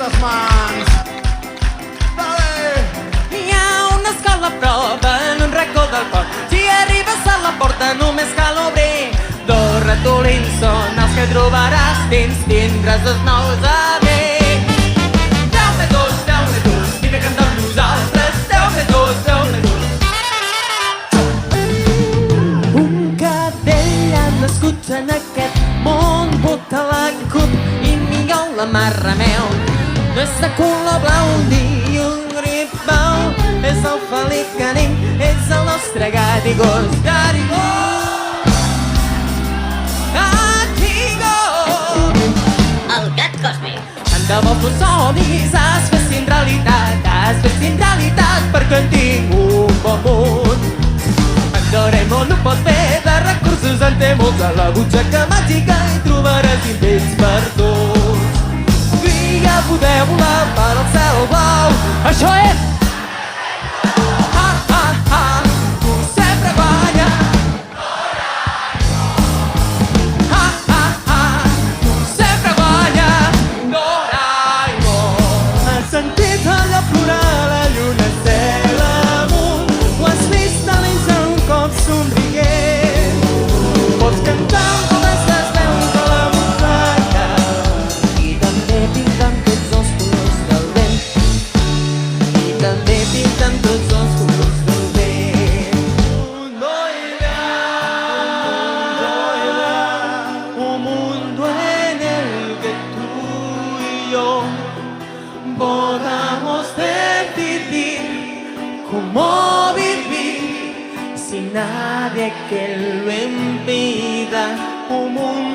aquestes mans. Dale! Hi ha una escola a prop en un racó del port. Si arribes a la porta només cal obrir. Dos ratolins són els que trobaràs dins, tindràs els nous amics. Deu-ne dos, vine a cantar amb nosaltres. Deu-ne dos. Un cadell ha nascut en aquest món, bota la cup i Miguel la marrameu. No és de color blau ni un gripau, és el Felip Canim, és el nostre gat i gos. Gat i gos! El gat còsmic. Tant de bo fos somnis, has fet realitat, perquè en tinc un bon munt. En Doraemon no pot fer de recursos, en té molts a la butxaca màgica i trobaràs invents per tots. Via poder volar per al cel blau, això és... Tu sempre guanyes. Tu sempre guanyes. Doraemon. Has sentit allò plorar la lluna cel amunt, ho has vist a l'ens un cop somrient. Pots cantar amb totes les veus de la muntanya i també pintant tots els colors del vent. I també pintant tots els colors del vent. Un mundo en el que tú y yo podamos decidir cómo vivir sin nadie que lo impida. Un mundo